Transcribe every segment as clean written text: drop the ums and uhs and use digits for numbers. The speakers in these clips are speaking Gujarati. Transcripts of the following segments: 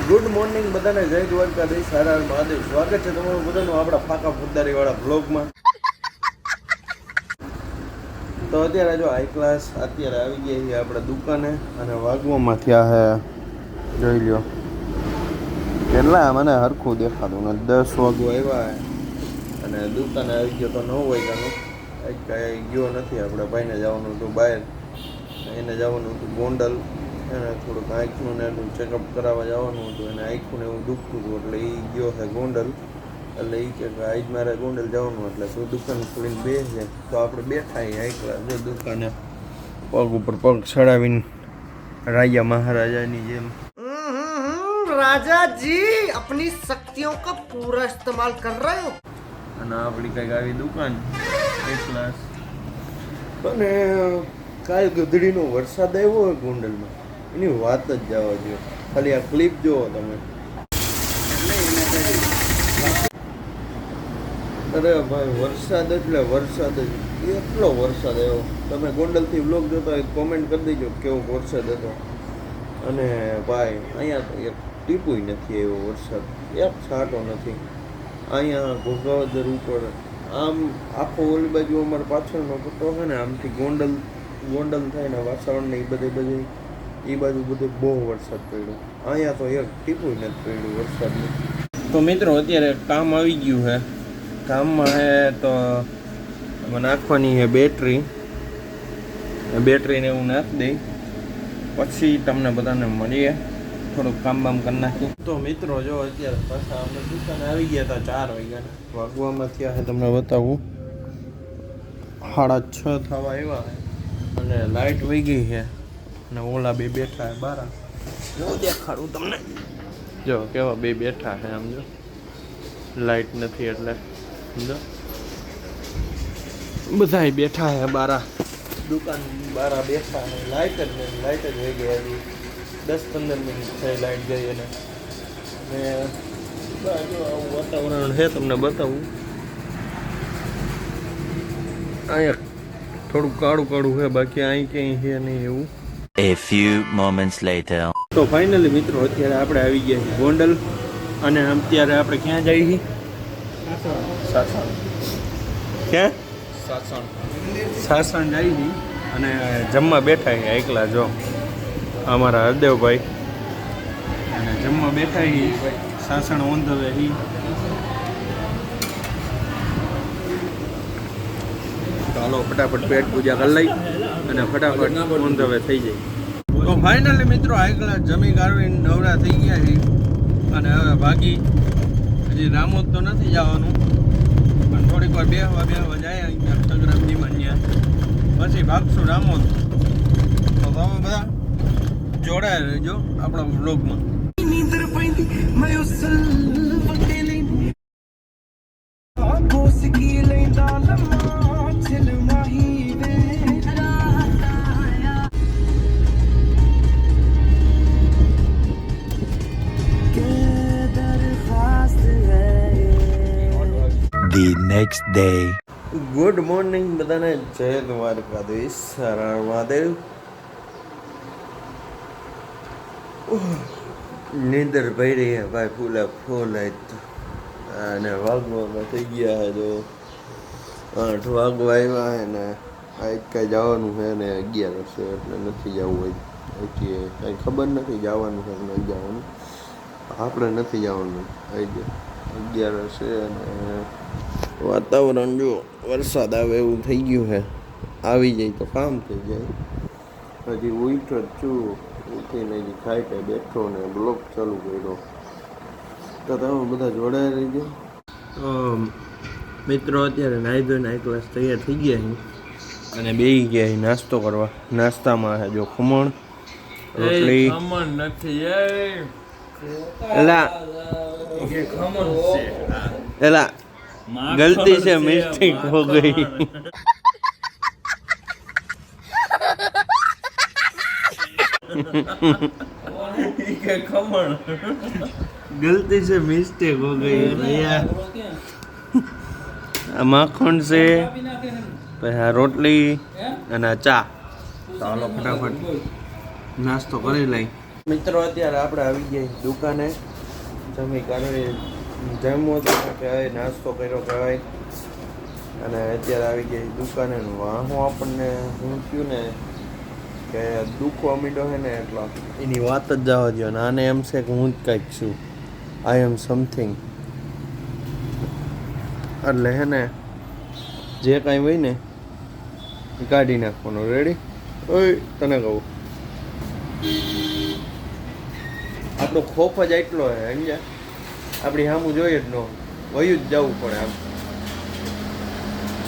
ગુડ મોર્નિંગ બધાને, જય દ્વારકાધીશ, હર હર મહાદેવ. સ્વાગત છે તમારું બધાનું આપણા ફાકા ફુદ્દારીવાળા બ્લોગમાં. તો અત્યારે જો હાઈ ક્લાસ અત્યારે આવી ગયા છીએ આપણે દુકાને અને વાગવામાં થયા હે, જોઈ લ્યો કેટલા, મને હરખું દેખાતું ને 10 વાગવા આવ્યા હે અને દુકાને આવી ગયો તો 9 વાગ્યાનો. કાંઈ ગયો નથી, આપણે ભાઈને જવાનું હતું બહાર, એને જવાનું હતું ગોંડલ, એને થોડુંક આંખનું ને એનું ચેકઅપ કરાવવા જવાનું હતું, એને આંખનું ને એવું દુખતું હતું એટલે એ ગયો છે ગોંડલ. એટલે એ કે આજ મારે ગોંડલ જવાનું, એટલે શું દુકાન ખોલીને બેસે તો આપણે બેઠા આંકલા જો દુકાને પગ ઉપર પગ ચડાવીને રાજા મહારાજાની જેમ. राजा जी अपनी शक्तियों का पूरा इस्तेमाल कर रहे हो. અને આપણી કંઈક આવી દુકાન એક ક્લાસ. અને કાલ ગધડીનો વરસાદ આવ્યો હોય ગોંડલમાં, એની વાત જ જવા દો. ખાલી આ ક્લિપ જુઓ તમે. અરે ભાઈ વરસાદ એટલે વરસાદ જ, એટલો વરસાદ આવ્યો. તમે ગોંડલથી વ્લોગ જોતા હોય કોમેન્ટ કરી દેજો કેવો વરસાદ હતો. અને ભાઈ અહીંયા તો એક ટીપુય નથી આવ્યો વરસાદ, એક છાંટો નથી. અહીંયા ઘોઘાવદર ઉપર આમ આખો ઓલી બાજુ અમારે પાછળનો પટ્ટો છે ને, આમથી ગોંડલ થાય ને વાસણ ને એ બધે એ બાજુ બધે બહુ વરસાદ પડ્યો. અહીંયા તો એક ટીપુય નથી પડ્યું વરસાદનું. તો મિત્રો અત્યારે કામ આવી ગયું છે. કામમાં હે તો નાખવાની છે બેટરીને એવું નાખી દઈ, પછી તમને બધાને મળીએ, થોડુંક કામ બામ કરી નાખી. તો મિત્રો જો અત્યારે પાછા અમે દુકાને આવી ગયા હતા 4 વાગ્યાના, વાગવામાં થયા છે તમને બતાવું 6:30 થવા આવ્યા છે અને લાઇટ વહી ગઈ છે અને ઓલા બે બેઠા છે બારા. જો દેખાડું તમને, જો કેવા બે બેઠા છે આમ, જો લાઇટ નથી એટલે સમજો બધા બેઠા છે બારા, દુકાન બારા બેઠા છે. લાઇટ જ વહી ગઈ હતી, 10-15 મિનિટ થઈ લાઇટ ગઈ અને જો આવું વાતાવરણ છે તમને બતાવું. અહીંયા થોડું કાળું છે, બાકી અહીં ક્યાંય છે નહીં એવું. A few moments later. તો ફાઇનલી મિત્રો અત્યારે આપણે આવી ગયા છીએ ગોંડલ અને અત્યારે આપણે ક્યાં જઈએ છીએ? સાસણ. ક્યાં? સાસણ જઈએ છીએ અને જમવા બેઠા છીએ એકલા. જો અમારા હરદેવભાઈ અને જમવા બેઠા છીએ સાસણ ઓન ધ વે હી. તો હાલો ફટાફટ પેટ પૂજા કરી લઈ અને ફટાફટ ઓન ધ વે થઈ જાય. તો ફાઇનલી મિત્રો આગળ જમી ગાળવીને નવરા થઈ ગયા છે અને હવે ભાગી. હજી રામોદ તો નથી જવાનું, પણ થોડીક વાર બેહવા જાય અક્ષરગ્રામની માન્યા, પછી ભાગશું રામોદ. તો તમે બધા જોડાયા રહેજો આપણા વ્લોગમાં. The next day. Good morning બધાને, જય દ્વારકાધીશ, હર હર મહાદેવ. નીંદર પડી છે ભાઈ ફૂલા ફૂલ અને વાગવામાં થઈ ગયા છે જો 8 વાગવા આવ્યા છે ને આજ કાંઈ જવાનું છે ને 11 છે એટલે નથી જવું હોય. કાંઈ ખબર નથી જવાનું છે કે નહીં જવાનું, આપણે નથી જવાનું. આજે 11 છે અને વાતાવરણ જો વરસાદ આવે એવું થઈ ગયું છે. આવી જાય તો કામ થઈ જાય. હજી ઉઠ્યો જ છું, ઉઠીને હજી ખાઈ કાંઈ બેઠો ને બ્લોગ ચાલુ કર્યો. તો તમે બધા જોડાયા રહીજો. તો મિત્રો અત્યારે નાહી ધોઈને એક ક્લાસ તૈયાર થઈ ગયા છે અને બેસી ગયા છે નાસ્તો કરવા. નાસ્તામાં છે જો ખમણ રોટલી. ખમણ નથી એલા गलती से मिस्टेक हो गई. गलती से मिस्टेक हो गई भैया. माखन से પછી રોટલી અને ચા. ચાલો ફટાફટ નાસ્તો કરી લઈ. મિત્રો અત્યારે આપણે આવી ગયા દુકાને જમી કાઢી જમવો તો કહેવાય, નાસ્તો કર્યો કહેવાય, અને અત્યારે આવી ગયા દુકાને. હું આપણને શું થયું ને કે દુખવા માંડ્યો છે ને એટલો એની વાત જ જવા દો ને. આને એમ છે કે હું જ કંઈક છું, આઈ એમ સમથિંગ. એટલે હે ને જે કાંઈ હોય ને એ કાઢી નાખવાનું. રેડી? ઓય તને કહું, આપણો ખોફ જ એટલો છે સમજ્યા, આપણી સામું જોઈએ જ ન વયું જ જવું પડે આમ.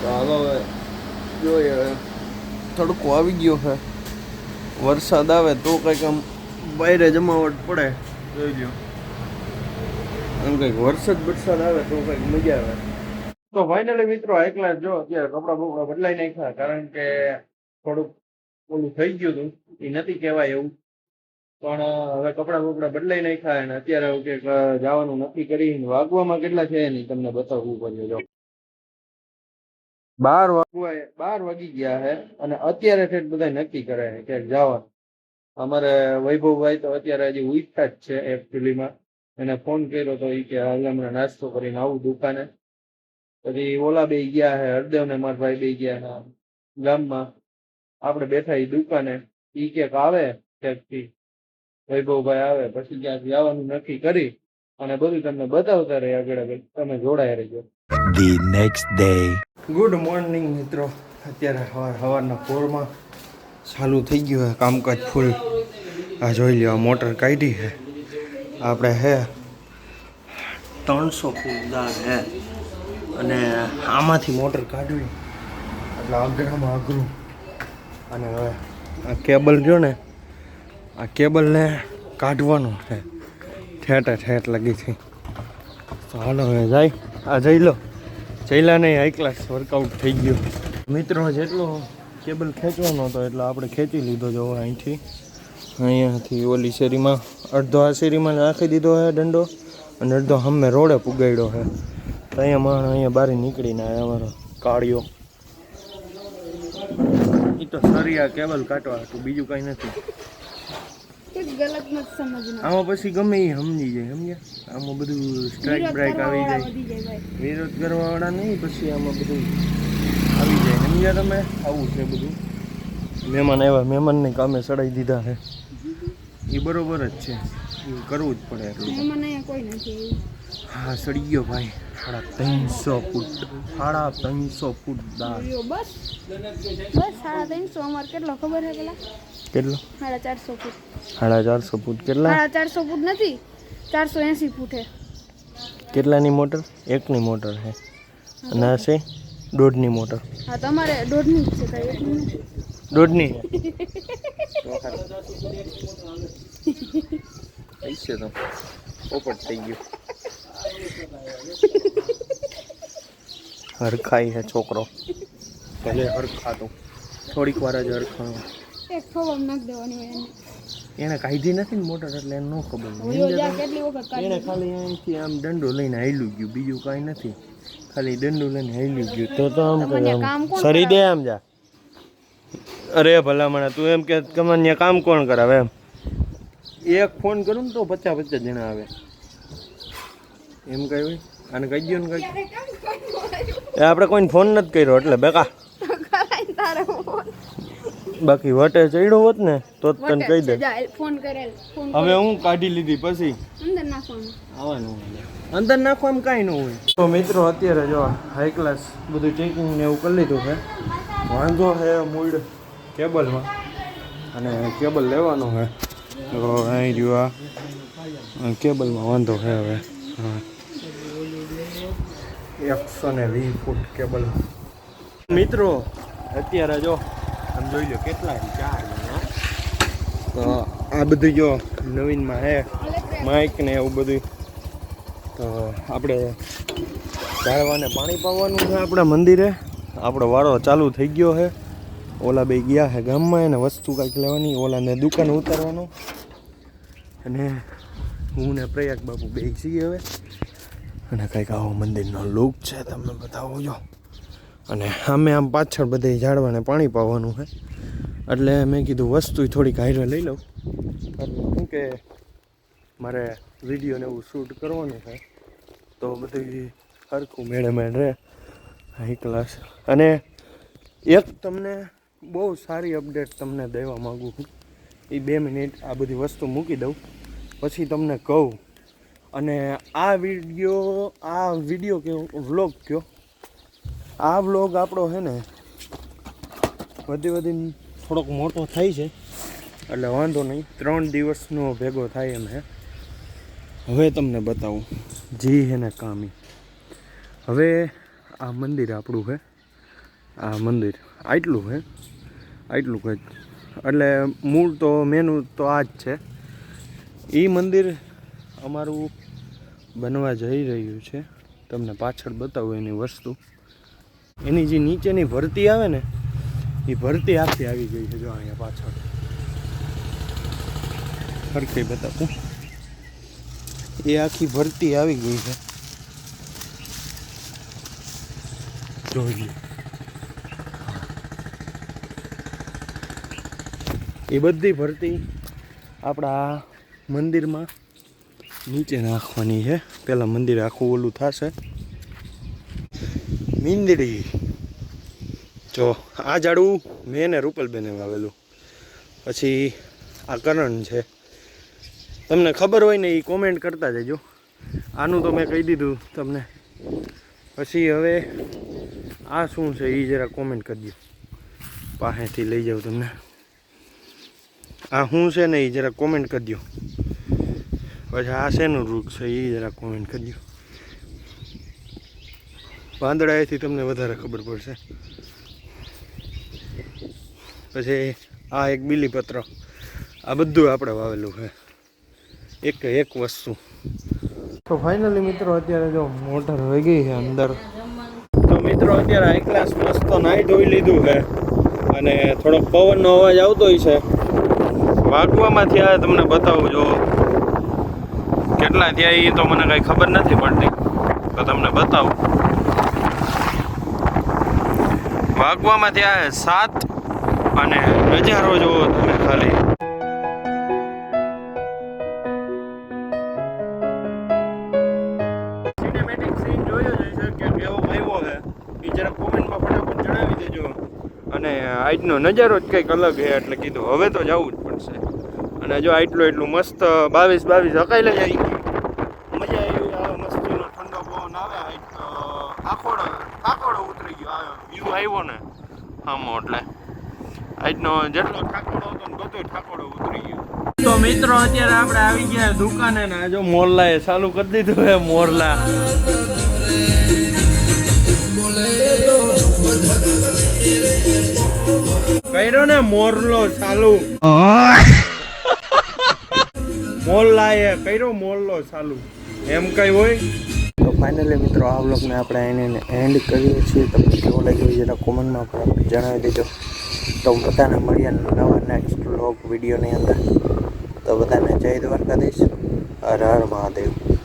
તો હાલો હવે જોઈએ. હવે તડકો આવી ગયો છે, વરસાદ આવે તો કંઈક આમ બહાર જમાવટ પડે. જોઈ લ્યો આમ કંઈક વરસાદ આવે તો કંઈક મજા આવે. તો ફાઇનલી મિત્રો એકલા જો અત્યારે કપડાં બપડા બદલાઈ નાખ્યા, કારણ કે થોડુંક ઓલું થઈ ગયું હતું, એ નથી કહેવાય એવું, પણ હવે કપડાં બપડા બદલાઈ નાખ્યા અને અત્યારે હવે કંઈક જવાનું નક્કી કરી. વાગવામાં કેટલા છે નહીં તમને બતાવવું પડે. જો 12 વાગી ગયા છે અને અત્યારે છે બધા નક્કી કરે છે ક્યાંક જવાનું. અમારે વૈભવભાઈ તો અત્યારે હજી ઉઠતા જ છે એકચ્યુઅલીમાં. એને ફોન કર્યો તો એ કે હાલ હમણાં નાસ્તો કરીને આવું દુકાને. પછી ઓલા બે ગયા છે, હરદેવ ને મારા ભાઈ બે ગયા ગામમાં. આપણે બેઠા એ દુકાને. ઈ ક્યાંક આવે ક્યાંકથી વૈભવભાઈ આવે પછી ક્યાંક જવાનું નક્કી કરી અને બધું તમને બતાવતા રહે આગળ આગળ. તમે જોડાયા રહેજો. The next day. Good morning મિત્રો. અત્યારે સવારના પોરમાં ચાલુ થઈ ગયું છે કામકાજ ફૂલ. આ જોઈ લો, મોટર કાઢી છે આપણે. હે 300 ફૂટદાર હે અને આમાંથી મોટર કાઢવી એટલે અઘરામાં અઘરું. અને હવે આ કેબલ જો ને, આ કેબલને કાઢવાનું છે ઠેઠ લગીથી. તો હાલો હવે જાય. આ જઈ લો, જઈલા નહીં, હાઈ ક્લાસ વર્કઆઉટ થઈ ગયું. મિત્રો જેટલો કેબલ ખેંચવાનો હતો એટલે આપણે ખેંચી લીધો. જો અહીંયાથી ઓલી શેરીમાં અડધો આ શેરીમાં નાખી દીધો છે દંડો અને અડધો અમે રોડે પુગાડ્યો છે. તો અહીંયા બહાર નીકળીને આવ્યા અમારો કાળિયો. એ તો સરિયા કેબલ કાઢવા હતું, બીજું કાંઈ નથી. આમાં પછી ગમે એ સમજી જાય, સમજ્યા? આમાં બધું સ્ટ્રાઇક બ્રાઇક આવી જાય, વિરોધ કરવાવાળા નહીં, પછી આમાં બધું આવી જાય, સમજ્યા તમે? આવું છે બધું. મહેમાન આવ્યા, મહેમાનને કામે ચડાવી દીધા છે, એ બરોબર જ છે, એ કરવું જ પડે એટલું. હા સડી ગયો ભાઈ. 350 ફૂટ 350 ફૂટ દાર. બસ 350. અમારે કેટલો ખબર છે પેલા? કેટલો? 450 ફૂટ. 450 ફૂટ કેટલા? 450 ફૂટ નથી, 480 ફૂટ છે. કેટલાની મોટર? એકની મોટર છે અને આ છે 1.5ની મોટર. હા તમારે 1.5ની જ છે, કઈ એકની નથી. 1.5ની છે તો પોપટ થઈ ગયું. હરખાઈ છે છોકરો, ભલે હરખાતું થોડીક વાર જ હરખાનું. એક ફોર્મ નાખ દેવાની હોય એને કાઢી નથી ને મોટર એટલે એને ન ખબર. કેટલી વખત એને ખાલી અહીંથી આમ દંડો લઈને હાલ્યું ગયું, બીજું કાંઈ નથી, ખાલી દંડો લઈને હાલ્યું ગયું. તો આમ સરી દે આમ જા. અરે ભલામણા તું એમ કે કમાન્ય કામ કોણ કરાવે એમ? એક ફોન કરું ને તો 50 જણા આવે એમ કઈ હોય. આને કહી દો ને કઈ. એ આપણે કોઈને ફોન નથી કર્યો એટલે બેકા. બાકી વટે ચડ્યો હોત ને તો તને કહી દે. હવે હું કાઢી લીધી પછી આવવાનું અંદર નાખવામાં કાંઈ ન હોય. તો મિત્રો અત્યારે જો હાઈ ક્લાસ બધું ચેકિંગ ને એવું કરી લીધું છે. વાંધો છે મૂળ કેબલમાં અને કેબલ લેવાનો છે. તો અહીં રહ્યું આ કેબલમાં વાંધો છે. હવે હા 120 ફૂટ કેબલ. મિત્રો અત્યારે જો આમ જોઈ લો કેટલા 4. તો આ બધું જો નવીનમાં હે માઇક ને એવું બધું. તો આપણે ઝાડવાને પાણી પાવાનું છે આપણા મંદિરે. આપણો વારો ચાલુ થઈ ગયો છે. ઓલા બે ગયા છે ગામમાં, એને વસ્તુ કાંઈક લેવાની, ઓલાને દુકાન ઉતારવાનું. અને હું ને પ્રયાગ બાપુ બે છીએ હવે. અને કંઈક આવો મંદિરનો લુક છે, તમને બતાવું જો. અને સામે આમ પાછળ બધે ઝાડવાને પાણી પાવાનું છે એટલે મેં કીધું વસ્તુ થોડીક હારે લઈ લઉં. શું કે મારે વિડીયોને એવું શૂટ કરવાનું છે તો બધું સરખું મેળે રહે હાઈ ક્લાસ. અને એક તમને બહુ સારી અપડેટ તમને દેવા માગું છું. એ 2 મિનિટ આ બધી વસ્તુ મૂકી દઉં પછી તમને કહું. અને આ વિડીયો કયો વ્લોગ કયો, આ વ્લોગ આપણો છે ને વધીને થોડોક મોટો થાય છે એટલે વાંધો નહીં. 3 દિવસનો ભેગો થાય એમ હે. હવે તમને બતાવું જી હે ને કામી. હવે આ મંદિર આપણું છે. આ મંદિર આટલું છે, આટલું કંઈક. એટલે મૂળ તો મેનું તો આ જ છે. એ મંદિર અમારું બનવા જઈ રહ્યું છે. તમને પાછળ બતાવું એની વસ્તુ. એની જે નીચેની ભરતી આવે ને એ ભરતી આખી આવી ગઈ છે. જો અહીંયા પાછળ સરખી બતાવું. એ આખી ભરતી આવી ગઈ છે. જોઈએ એ બધી ભરતી આપણા મંદિરમાં નીચે નાખવાની છે. પહેલાં મંદિર આખું ઓલું થશે. મીંદડી જો આ ઝાડવું મેં ને રૂપલબેને વાવેલું. પછી આ કરણ છે. તમને ખબર હોય ને એ કોમેન્ટ કરતા જજો. આનું તો મેં કહી દીધું તમને. પછી હવે આ શું છે એ જરા કોમેન્ટ કરજો. પાસેથી લઈ જાઉં તમને. આ શું છે ને એ જરા કોમેન્ટ કરજો. પછી આ શેનું વૃક્ષ છે એ જરા કોમેન્ટ કરજો. પાંદડાએથી તમને વધારે ખબર પડશે. પછી આ એક બીલીપત્ર. આ બધું આપણે વાવેલું છે. એક વસ્તુ. તો ફાઇનલી મિત્રો અત્યારે જો મોટર હોઈ ગઈ છે અંદર. તો મિત્રો અત્યારે હાઈ ક્લાસ મસ્ત નાહી ધોઈ લીધું છે. અને થોડોક પવનનો અવાજ આવતો છે. વાગવામાં થયા તમને બતાવું. જો કેટલા થયા એ તો મને કાંઈ ખબર નથી પડતી, તો તમને બતાવું. વાગવામાં થયા 7 અને નજારો જોવો તમે ખાલી. સિનેમેટિક સીન જોયો જ હશે કે કેવો આવ્યો છે એ જરા કોમેન્ટમાં ફટાફટ જણાવી દેજો. અને આજનો નજારો જ કંઈક અલગ છે એટલે કીધું હવે તો જવું જ પડશે. અને જો એટલું મસ્ત 22 હકાઈ લઈ આવી ગયું. મજા આવી. આવે મસ્તીનો ઠંડો પવન આવે. ઠાકોડો ઉતરી ગયો. વ્યૂ આવ્યો ને આમાં એટલે આજનો જેટલો ઠાકોડો હતો ને બધો ઠાકોડો ઉતરી ગયો. તો મિત્રો અત્યારે આપણે આવી ગયા દુકાને ને જો મોરલા એ ચાલુ કરી દીધું હે. મોરલા કર્યો ને મોરલો ચાલુ. મોરલા એ કર્યો મોરલો ચાલુ એમ કઈ હોય. તો ફાઇનલી મિત્રો આ વ્લોગને આપણે એને એન્ડ કરીએ છીએ. તમને કેવો લાગ્યો જરા કોમેન્ટમાં ફટાફટ જણાવી દેજો. તો બધાને મળીએ નવા નેક્સ્ટ વ્લોગ વિડીયોની અંદર. તો બધાને જય દ્વારકાધીશ. હર હર મહાદેવ.